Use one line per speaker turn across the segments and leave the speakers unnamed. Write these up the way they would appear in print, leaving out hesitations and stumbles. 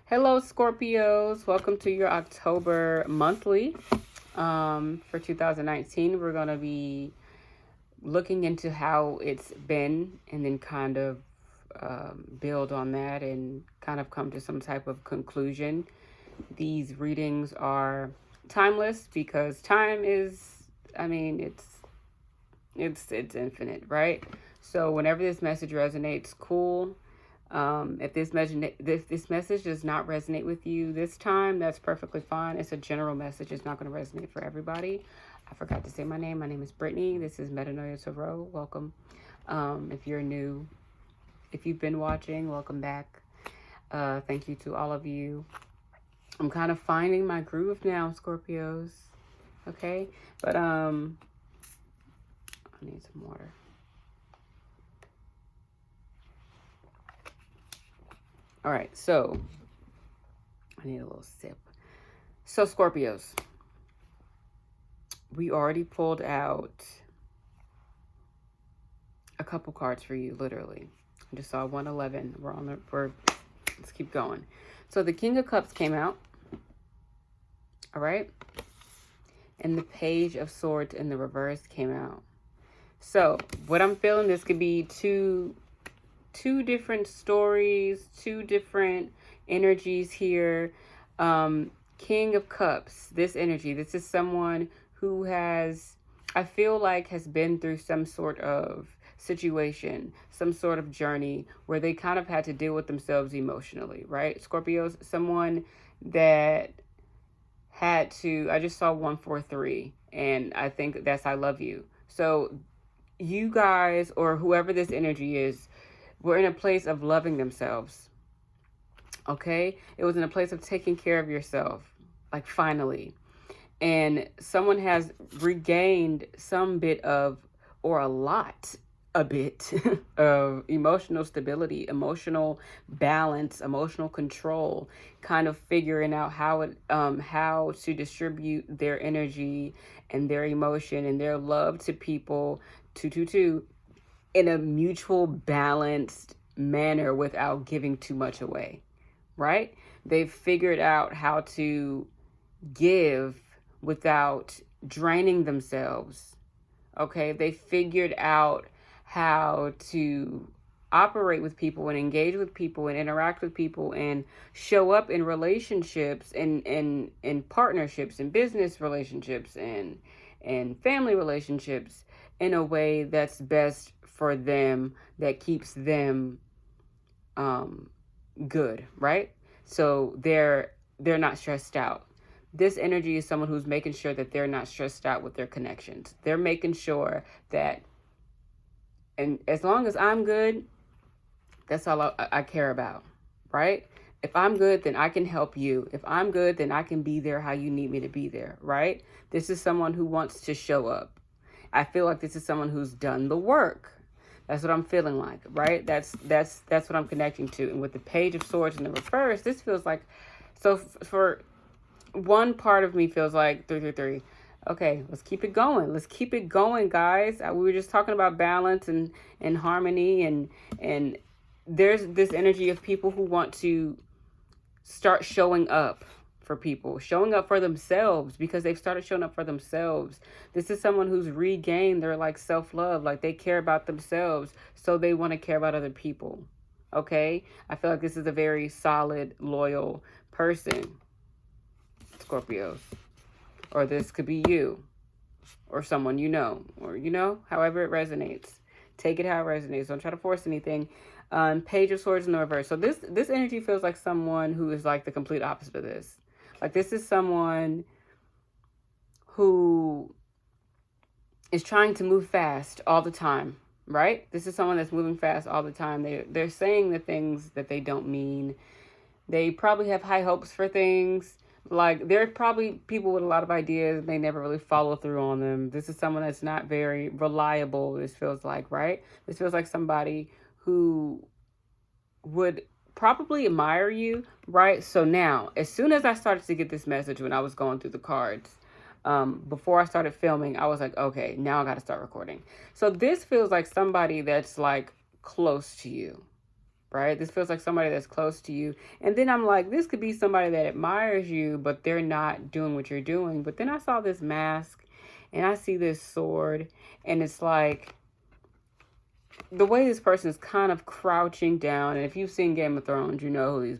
Hello, Scorpios. Welcome to your October monthly. For 2019, we're going to be looking into how it's been and then kind of build on that and kind of come to some type of conclusion. These readings are timeless because time is, it's infinite, right? So whenever this message resonates, cool. If this message does not resonate with you this time, that's perfectly fine. It's a general message. It's not going to resonate for everybody. I forgot to say my name. My name is Brittany. This is Metanoia Tarot. Welcome. If you're new, if you've been watching, welcome back. Thank you to all of you. I'm kind of finding my groove now, Scorpios. Okay, but I need some water. All right, so I need a little sip. So Scorpios, we already pulled out a couple cards for you, literally. I just saw 111. Let's keep going. So the King of Cups came out. All right. And the Page of Swords in the reverse came out. So what I'm feeling, this could be two different stories, two different energies here. King of Cups, this energy, this is someone who I feel like has been through some sort of situation, some sort of journey where they kind of had to deal with themselves emotionally, right? Scorpios, someone that had to, I just saw 143, and I think that's I love you. So you guys, or whoever this energy is, were in a place of loving themselves. Okay? It was in a place of taking care of yourself, like finally. And someone has regained some bit of, or a bit of emotional stability, emotional balance, emotional control, kind of figuring out how to distribute their energy and their emotion and their love to people, in a mutual balanced manner without giving too much away, right? They've figured out how to give without draining themselves. Okay, they figured out how to operate with people and engage with people and interact with people and show up in relationships and in partnerships and business relationships and family relationships in a way that's best for them, that keeps them good, right? So they're not stressed out. This energy is someone who's making sure that they're not stressed out with their connections. They're making sure that, and as long as I'm good, that's all I care about, right? If I'm good, then I can help you. If I'm good, then I can be there how you need me to be there, right? This is someone who wants to show up. I feel like this is someone who's done the work. That's what I'm feeling like, right? That's what I'm connecting to. And with the Page of Swords in the reverse, this feels like, so for one part of me feels like 333. Okay, let's keep it going. Let's keep it going, guys. We were just talking about balance and harmony, and there's this energy of people who want to start showing up for people, showing up for themselves, because they've started showing up for themselves. This is someone who's regained their self-love, like they care about themselves, so they want to care about other people. Okay? I feel like this is a very solid, loyal person, Scorpios. Or this could be you, or someone or however it resonates. Take it how it resonates. Don't try to force anything. Page of Swords in the reverse. So this energy feels like someone who is like the complete opposite of this. Like this is someone who is trying to move fast all the time, right? This is someone that's moving fast all the time. They're saying the things that they don't mean. They probably have high hopes for things. Like, there are probably people with a lot of ideas and they never really follow through on them. This is someone that's not very reliable, this feels like, right? This feels like somebody who would probably admire you, right? So now, as soon as I started to get this message when I was going through the cards, before I started filming, I was like, okay, now I got to start recording. So this feels like somebody that's like close to you, right? This feels like somebody that's close to you. And then I'm like, this could be somebody that admires you, but they're not doing what you're doing. But then I saw this mask and I see this sword, and it's like the way this person is kind of crouching down. And if you've seen Game of Thrones, you know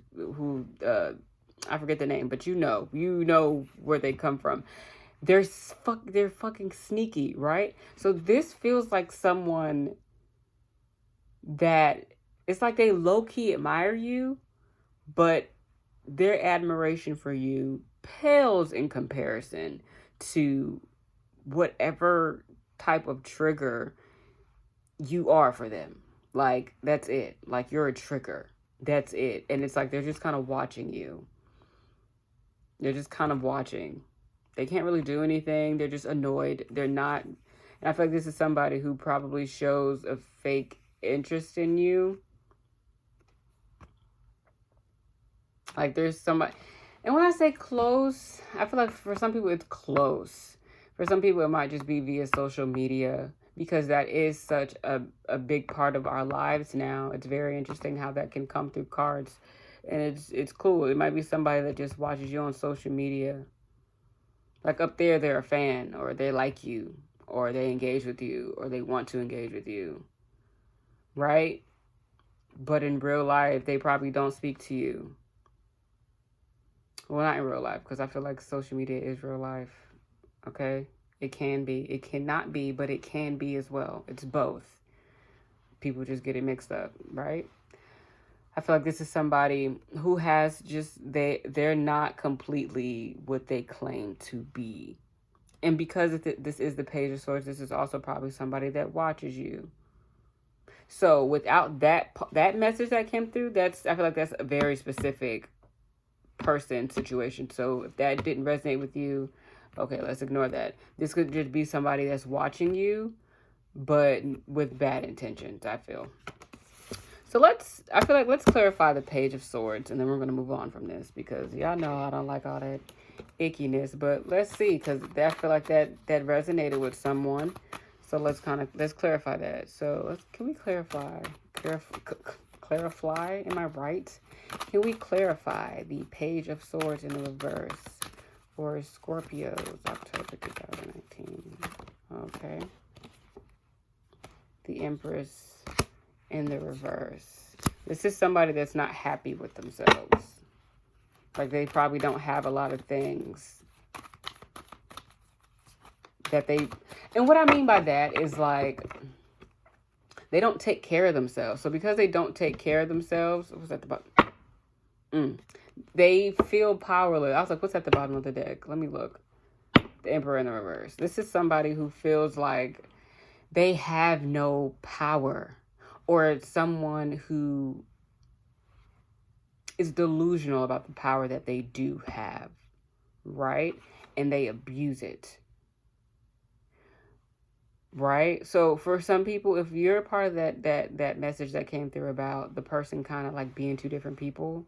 I forget the name, but you know where they come from. They're fucking sneaky, right? So this feels like someone that it's like they low-key admire you, but their admiration for you pales in comparison to whatever type of trigger you are for them. Like, that's it. Like, you're a trigger. That's it. And it's like they're just kind of watching you. They're just kind of watching. They can't really do anything. They're just annoyed. They're not. And I feel like this is somebody who probably shows a fake interest in you. Like, there's somebody. And when I say close, I feel like for some people it's close. For some people it might just be via social media, because that is such a big part of our lives now. It's very interesting how that can come through cards. And it's cool. It might be somebody that just watches you on social media. Like, up there, they're a fan, or they like you, or they engage with you, or they want to engage with you, right? But in real life, they probably don't speak to you. Well, not in real life, because I feel like social media is real life, okay? It can be. It cannot be, but it can be as well. It's both. People just get it mixed up, right? I feel like this is somebody who has just, they're not completely what they claim to be. And because this is the Page of Swords, this is also probably somebody that watches you. So without that message that came through, I feel like that's a very specific person situation. So if that didn't resonate with you, okay, let's ignore that. This could just be somebody that's watching you, but with bad intentions, I feel. So let's clarify the Page of Swords, and then we're going to move on from this, because y'all know I don't like all that ickiness, but let's see, because I feel like that resonated with someone. So let's clarify that. So can we clarify? Clarify? Am I right? Can we clarify the Page of Swords in the reverse for Scorpios, October 2019? Okay. The Empress in the reverse. This is somebody that's not happy with themselves. Like, they probably don't have a lot of things that they... And what I mean by that is, like, they don't take care of themselves. So because they don't take care of themselves... What's at the bottom? They feel powerless. I was like, what's at the bottom of the deck? Let me look. The Emperor in the reverse. This is somebody who feels like they have no power. Or it's someone who is delusional about the power that they do have, right? And they abuse it, right? So for some people, if you're a part of that message that came through about the person kind of like being two different people,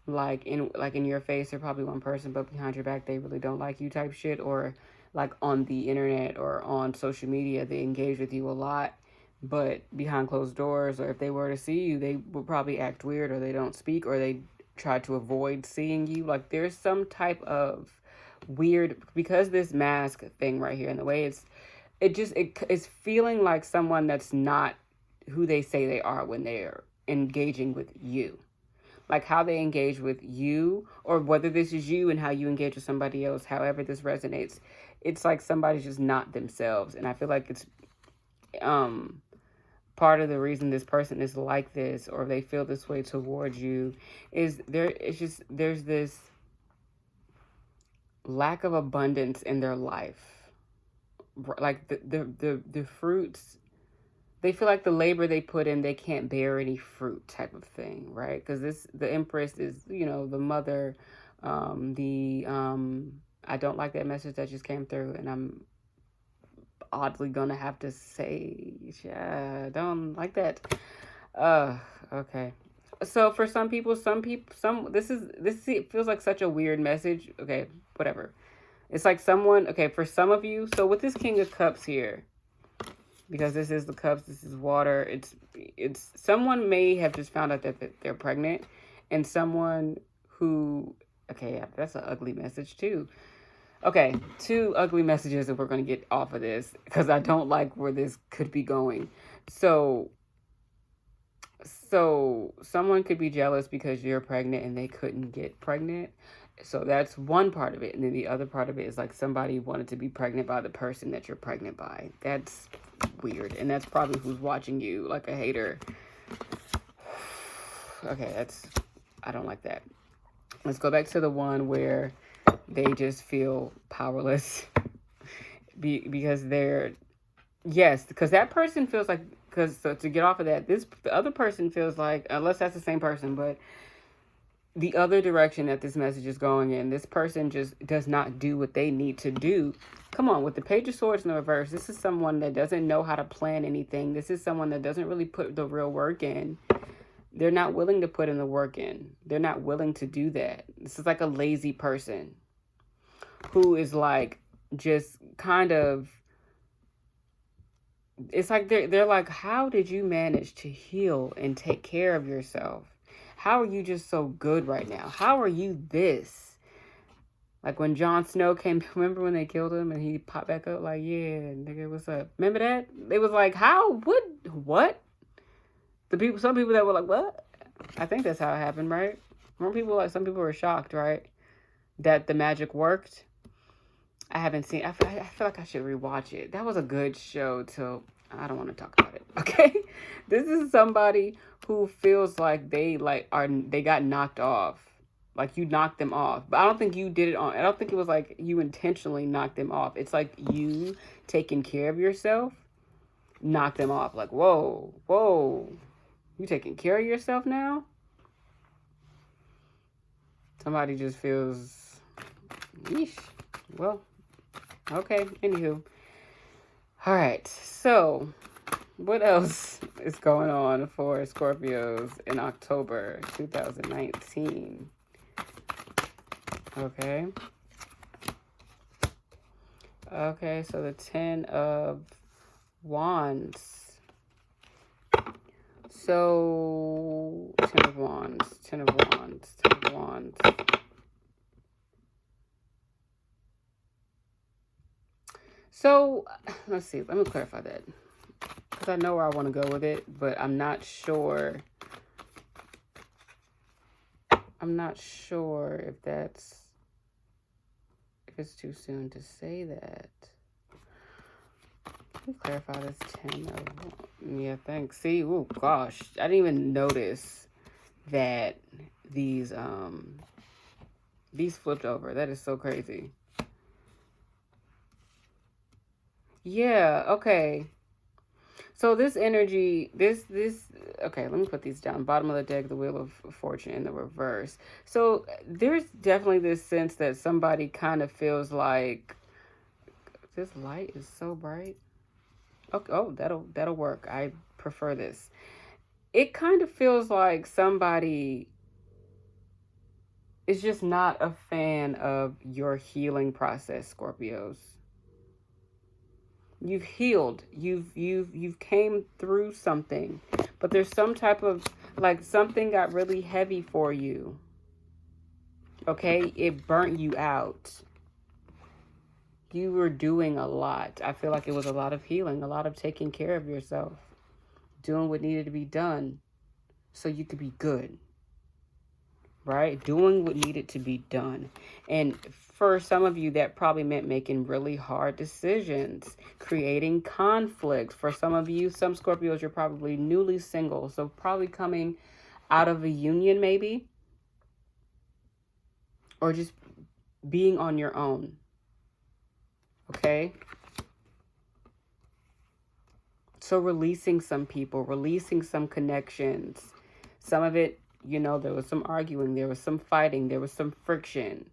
like in your face, they're probably one person, but behind your back, they really don't like you type shit, or like on the internet or on social media, they engage with you a lot. But behind closed doors, or if they were to see you, they would probably act weird, or they don't speak, or they try to avoid seeing you. Like, there's some type of weird, because this mask thing right here, and the way it's feeling like someone that's not who they say they are when they're engaging with you. Like, how they engage with you, or whether this is you and how you engage with somebody else, however this resonates, it's like somebody's just not themselves. And I feel like it's part of the reason this person is like this, or they feel this way towards you, is there's this lack of abundance in their life. Like the fruits, they feel like the labor they put in, they can't bear any fruit type of thing, right? Because the Empress is, the mother, I don't like that message that just came through, and I'm oddly gonna have to say, yeah, I don't like that. Okay. So for some people, it feels like such a weird message. Okay, whatever. It's like someone, okay, for some of you, so with this King of Cups here, because this is the cups, this is water. It's someone may have just found out that they're pregnant, and someone who, okay, that's an ugly message too. Okay, 2 ugly messages that we're going to get off of this, because I don't like where this could be going. So someone could be jealous because you're pregnant and they couldn't get pregnant. So that's one part of it. And then the other part of it is like somebody wanted to be pregnant by the person that you're pregnant by. That's weird. And that's probably who's watching you, like a hater. Okay, I don't like that. Let's go back to the one where they just feel powerless because because that person feels like, so to get off of that, the other person feels like, unless that's the same person, but the other direction that this message is going in, this person just does not do what they need to do. Come on, with the Page of Swords in the reverse, this is someone that doesn't know how to plan anything. This is someone that doesn't really put the real work in. They're not willing to put in the work in. They're not willing to do that. This is like a lazy person who is like just kind of, it's like they're like, how did you manage to heal and take care of yourself? How are you just so good right now? How are you this? Like when Jon Snow came, remember when they killed him and he popped back up like, yeah, nigga, what's up? Remember that? It was like, how? What? Some people that were like, what? I think that's how it happened, right? Some people were shocked, right? That the magic worked. I haven't seen, I feel like I should rewatch it. That was a good show till, I don't want to talk about it, okay? This is somebody who feels like they got knocked off. Like you knocked them off. But I don't think you did it I don't think it was like you intentionally knocked them off. It's like you taking care of yourself, knocked them off. Like, whoa, you taking care of yourself now? Somebody just feels, yeesh. Well, okay, anywho. All right, so what else is going on for Scorpios in October 2019? Okay. Okay, so the 10 of Wands. So, 10 of Wands, 10 of Wands, 10 of Wands. So, let's see. Let me clarify that. Because I know where I want to go with it, but I'm not sure. I'm not sure if it's too soon to say that. Let me clarify this 10 of, yeah, thanks. See, oh gosh, I didn't even notice that these flipped over. That is so crazy. Yeah, okay. So this energy, okay, let me put these down. Bottom of the deck, the Wheel of Fortune in the reverse. So there's definitely this sense that somebody kind of feels like, this light is so bright. Okay, oh, that'll work. I prefer this. It kind of feels like somebody is just not a fan of your healing process, Scorpios. You've healed. You've came through something, but there's some type of, like, something got really heavy for you. Okay, it burnt you out. You were doing a lot. I feel like it was a lot of healing, a lot of taking care of yourself, doing what needed to be done so you could be good. Right? Doing what needed to be done. And for some of you, that probably meant making really hard decisions, creating conflict. For some of you, some Scorpios, you're probably newly single. So probably coming out of a union maybe. Or just being on your own. Okay? So releasing some people, releasing some connections. Some of it, you know, there was some arguing, there was some fighting, there was some friction.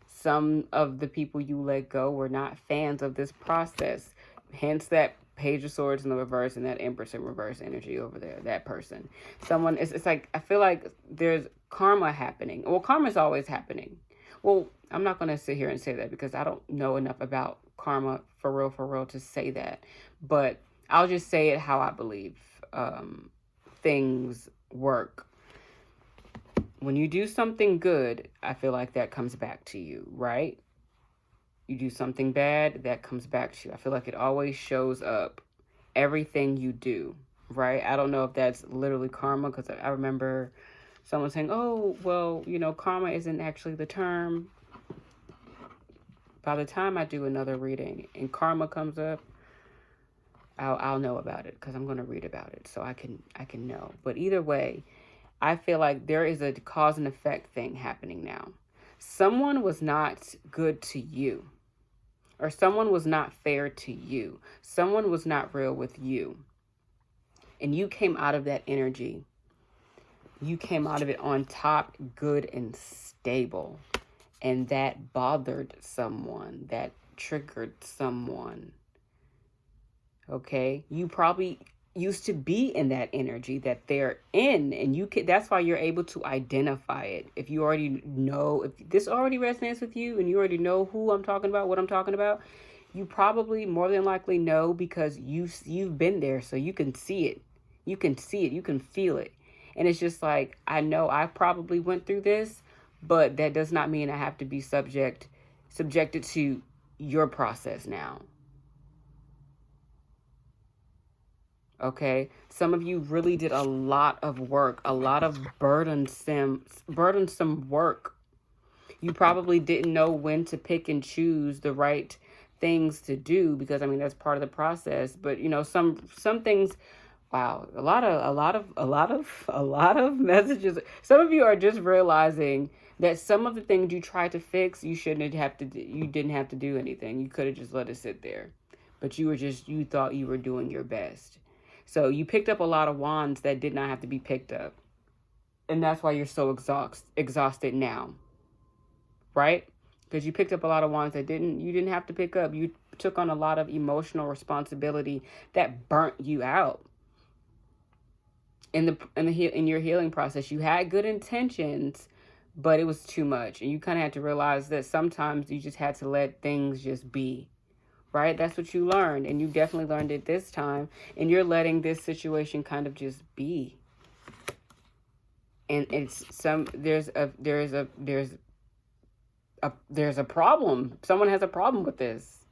Some of the people you let go were not fans of this process. Hence that Page of Swords in the reverse and that Empress in reverse energy over there, that person. Someone, it's like, I feel like there's karma happening. Well, karma's always happening. Well, I'm not going to sit here and say that because I don't know enough about karma for real to say that. But I'll just say it how I believe things work. When you do something good, I feel like that comes back to you, right? You do something bad, that comes back to you. I feel like it always shows up, everything you do, right? I don't know if that's literally karma, because I remember someone saying, oh, well, you know, karma isn't actually the term. By the time I do another reading and karma comes up, I'll know about it, because I'm going to read about it so I can know. But either way, I feel like there is a cause and effect thing happening now. Someone was not good to you, or someone was not fair to you. Someone was not real with you. And you came out of that energy. You came out of it on top, good and stable. And that bothered someone, that triggered someone. Okay? You probably used to be in that energy that they're in, and that's why you're able to identify it. If you already know, if this already resonates with you and you already know who I'm talking about, what I'm talking about, you probably more than likely know, because you've been there, so you can see it. You can see it, you can feel it. And it's just like, I know I probably went through this, but that does not mean I have to be subjected to your process now. Okay, some of you really did a lot of work, a lot of burdensome work. You probably didn't know when to pick and choose the right things to do, because I mean that's part of the process. But you know, some things, wow, a lot of messages. Some of you are just realizing that some of the things you tried to fix, you didn't have to do anything. You could have just let it sit there. But you thought you were doing your best. So you picked up a lot of wands that did not have to be picked up. And that's why you're so exhausted now. Right? Because you picked up a lot of wands that you didn't have to pick up. You took on a lot of emotional responsibility that burnt you out. In your healing process, you had good intentions, but it was too much. And you kind of had to realize that sometimes you just had to let things just be. Right? That's what you learned. And you definitely learned it this time. And you're letting this situation kind of just be. And there's a problem. Someone has a problem with this.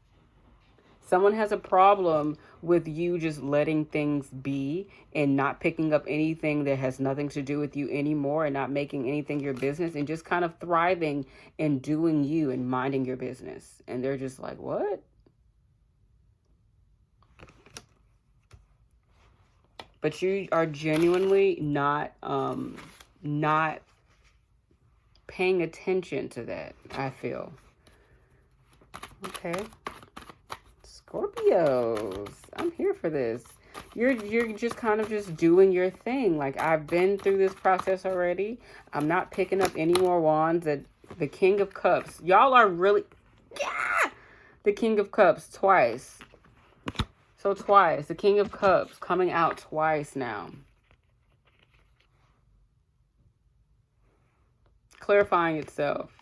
Someone has a problem with you just letting things be and not picking up anything that has nothing to do with you anymore, and not making anything your business, and just kind of thriving and doing you and minding your business. And they're just like, what? But you are genuinely not paying attention to that, I feel. Okay. Scorpios. I'm here for this. You're just kind of just doing your thing. Like, I've been through this process already. I'm not picking up any more wands. The King of Cups. Y'all are really... Yeah! The King of Cups twice. So twice. The King of Cups coming out twice now. Clarifying itself.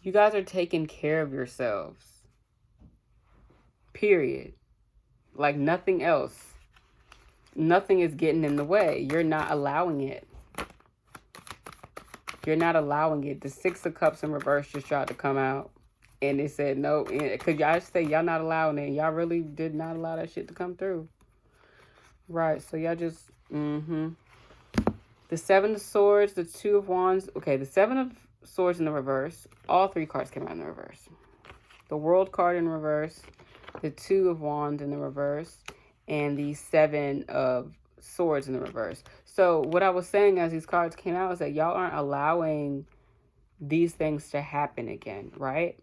You guys are taking care of yourselves. Period. Like nothing else. Nothing is getting in the way. You're not allowing it. You're not allowing it. The Six of Cups in reverse just tried to come out. And it said no. Because y'all say y'all not allowing it. Y'all really did not allow that shit to come through. Right. So y'all just... The Seven of Swords, the Two of Wands. Okay, the Seven of Swords in the reverse. All three cards came out in the reverse. The World card in reverse. The Two of Wands in the reverse. And the Seven of Swords in the reverse. So what I was saying as these cards came out is that y'all aren't allowing these things to happen again, right?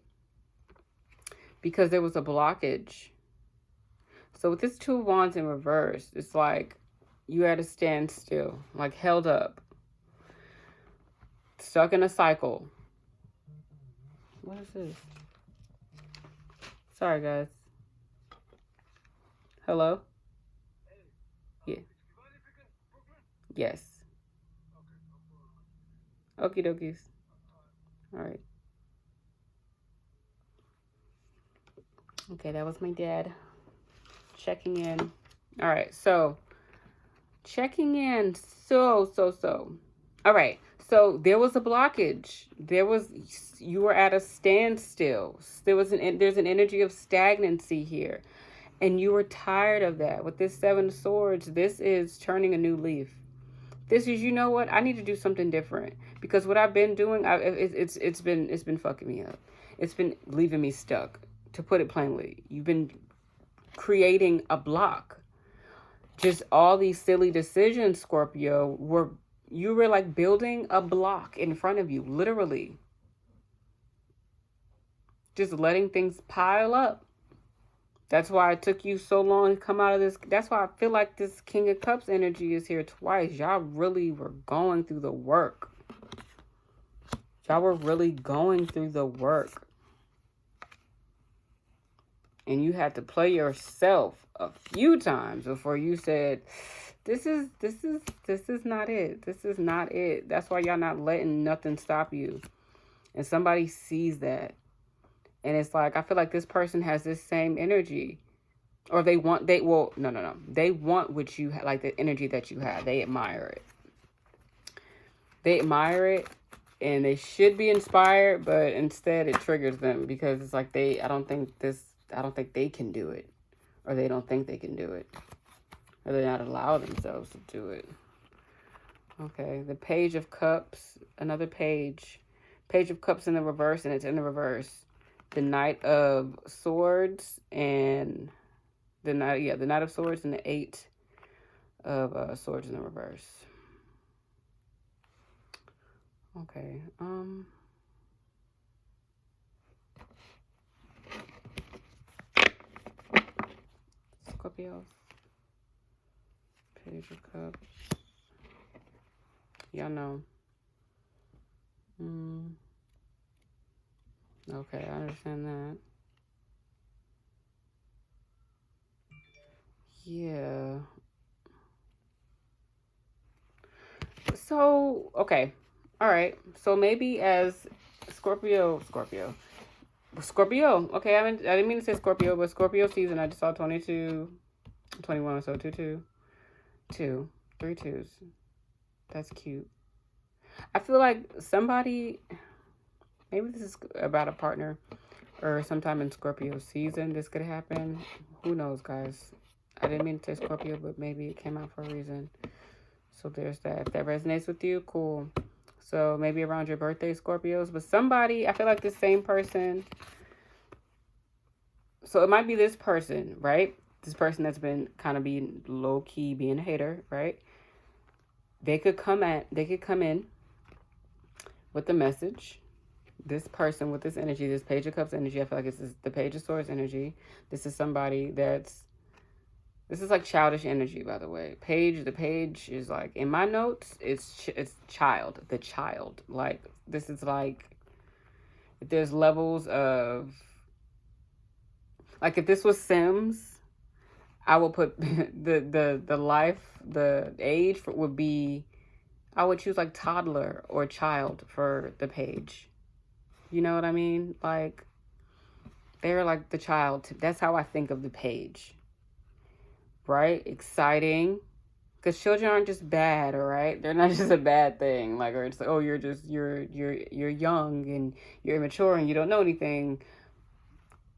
Because there was a blockage. So with this Two of Wands in reverse, it's like you had to stand still, like held up, stuck in a cycle. What is this? Sorry, guys. Hello? Yeah. Yes. Okie dokies. All right. Okay, that was my dad. checking in. All right, so checking in. So. All right, so there was a blockage. You were at a standstill. There's an energy of stagnancy here. And you were tired of that. With this Seven of Swords, this is turning a new leaf. This is, you know what? I need to do something different. Because what I've been doing, it's been fucking me up. It's been leaving me stuck. To put it plainly, you've been creating a block. Just all these silly decisions, Scorpio, you were like building a block in front of you, literally. Just letting things pile up. That's why it took you so long to come out of this. That's why I feel like this King of Cups energy is here twice. Y'all really were going through the work. Y'all were really going through the work. And you had to play yourself a few times before you said, this is not it. This is not it. That's why y'all not letting nothing stop you. And somebody sees that. And it's like, I feel like this person has this same energy. Or they want what you have, like the energy that you have. They admire it. They admire it. And they should be inspired. But instead it triggers them. Because it's like I don't think they can do it. Or they don't think they can do it. Or they're not allow themselves to do it. Okay. The Page of Cups. Another page. Page of Cups in the reverse. And it's in the reverse. The Knight of Swords and the Knight of Swords and the Eight of Swords in the reverse. Okay. Scorpio. Page of Cups. Y'all know. Okay, I understand that. Yeah. So, okay. All right. So maybe as Scorpio. Okay, I didn't mean to say Scorpio, but Scorpio season, I just saw 22, 21, so 2, 3 twos. That's cute. I feel like somebody... Maybe this is about a partner or sometime in Scorpio season this could happen. Who knows, guys? I didn't mean to say Scorpio, but maybe it came out for a reason. So there's that. If that resonates with you, cool. So maybe around your birthday, Scorpios. But somebody, I feel like the same person. So it might be this person, right? This person that's been kind of being low-key, being a hater, right? They could come in with the message. This person with this energy, this Page of Cups energy, I feel like this is the Page of Swords energy. This is somebody this is like childish energy, by the way. The page is like, in my notes, it's child, the child. Like, this is like, if there's levels of, like if this was Sims, I would put the age would be, I would choose like toddler or child for the page. You know what I mean? Like, they're like the child. That's how I think of the page. Right? Exciting. Because children aren't just bad, all right? They're not just a bad thing. Like, or it's like, oh, you're young and you're immature and you don't know anything.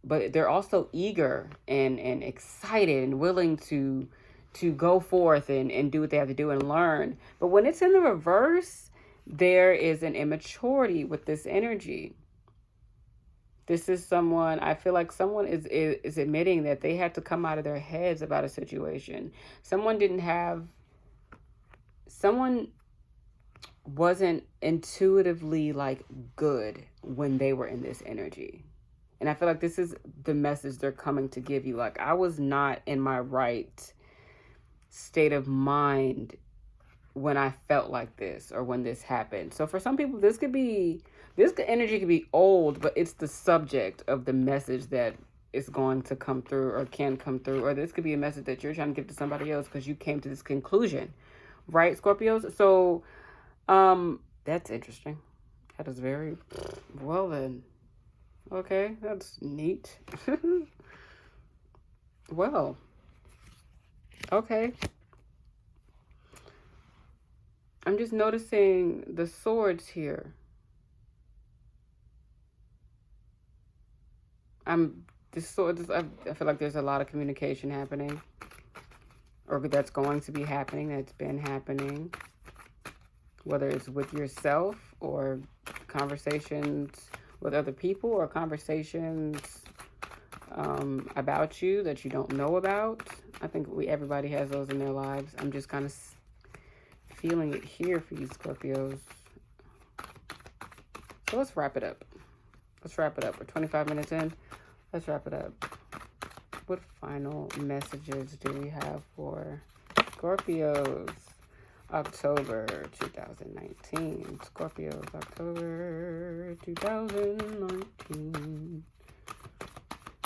But they're also eager and excited and willing to go forth and do what they have to do and learn. But when it's in the reverse, there is an immaturity with this energy. This is someone, I feel like someone is admitting that they had to come out of their heads about a situation. Someone wasn't intuitively like good when they were in this energy. And I feel like this is the message they're coming to give you. Like, I was not in my right state of mind when I felt like this or when this happened. So for some people, this energy could be old, but it's the subject of the message that is going to come through or can come through. Or this could be a message that you're trying to give to somebody else because you came to this conclusion. Right, Scorpios? So, that's interesting. That is very, well then. Okay, that's neat. Well, Okay. I'm just noticing the swords here. I feel like there's a lot of communication happening. Or that's going to be happening, that's been happening. Whether it's with yourself or conversations with other people or conversations about you that you don't know about. I think everybody has those in their lives. I'm just kind of feeling it here for you Scorpios. So let's wrap it up. We're 25 minutes in. Let's wrap it up. What final messages do we have for Scorpios? October 2019. Scorpios, October 2019.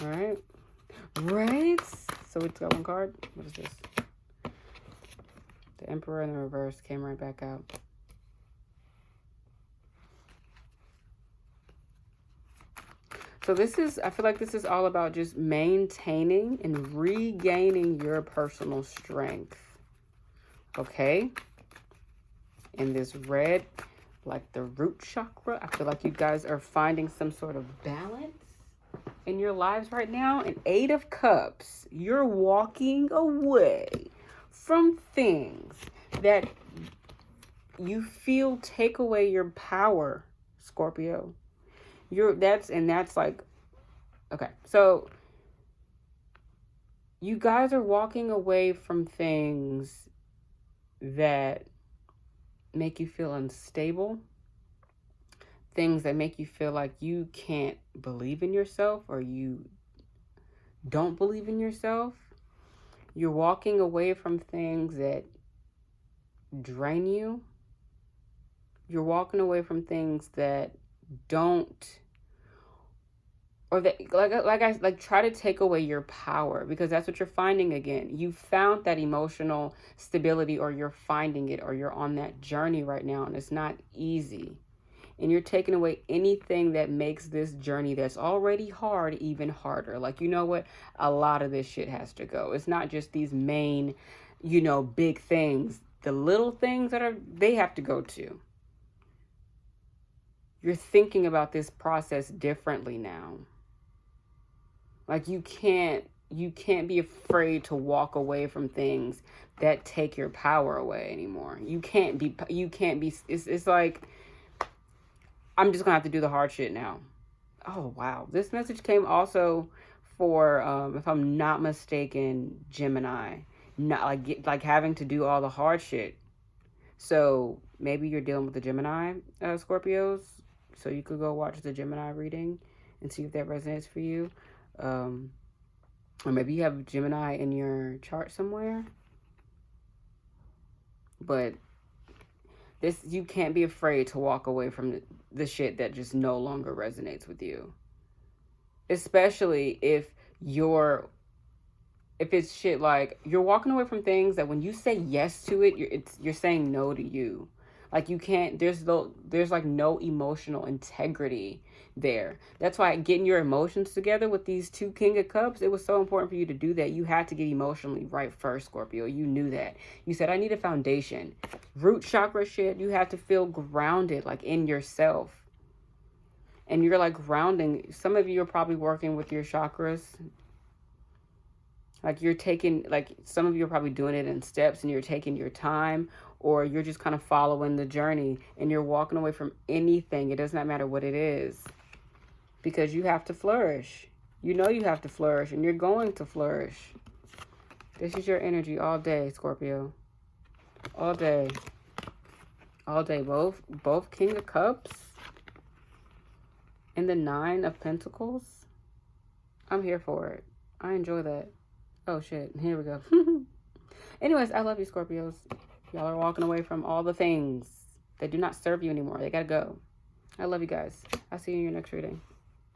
All right. Right. So it's got one card. What is this? The Emperor in the reverse came right back out. So I feel like this is all about just maintaining and regaining your personal strength. Okay? In this red, like the root chakra, I feel like you guys are finding some sort of balance in your lives right now. In 8 of Cups, you're walking away from things that you feel take away your power, Scorpio. That's like, okay, so you guys are walking away from things that make you feel unstable, things that make you feel like you can't believe in yourself or you don't believe in yourself. You're walking away from things that drain you. You're walking away from things that don't, or that like try to take away your power, because that's what you're finding again. You found that emotional stability, or you're finding it, or you're on that journey right now, and it's not easy. And you're taking away anything that makes this journey that's already hard even harder. Like, you know what? A lot of this shit has to go. It's not just these main, big things. The little things they have to go too. You're thinking about this process differently now. Like, you can't be afraid to walk away from things that take your power away anymore. You can't be, it's like, I'm just gonna have to do the hard shit now. Oh, wow. This message came also for, if I'm not mistaken, Gemini. Not like having to do all the hard shit. So maybe you're dealing with the Gemini, Scorpios. So you could go watch the Gemini reading and see if that resonates for you. Or maybe you have Gemini in your chart somewhere. But you can't be afraid to walk away from the shit that just no longer resonates with you. Especially if it's shit like you're walking away from things that when you say yes to it, you're saying no to you. Like, you can't, there's like no emotional integrity there. That's why getting your emotions together with these 2 King of Cups, it was so important for you to do that. You had to get emotionally right first, Scorpio. You knew that. You said, I need a foundation. Root chakra shit, you have to feel grounded, like in yourself. And you're like grounding. Some of you are probably working with your chakras. Like, some of you are probably doing it in steps and you're taking your time, or you're just kind of following the journey and you're walking away from anything. It does not matter what it is, because you have to flourish. You have to flourish, and you're going to flourish. This is your energy all day, Scorpio. All day. All day. Both King of Cups and the 9 of Pentacles. I'm here for it. I enjoy that. Oh, shit. Here we go. Anyways, I love you, Scorpios. Y'all are walking away from all the things that do not serve you anymore. They gotta go. I love you guys. I'll see you in your next reading.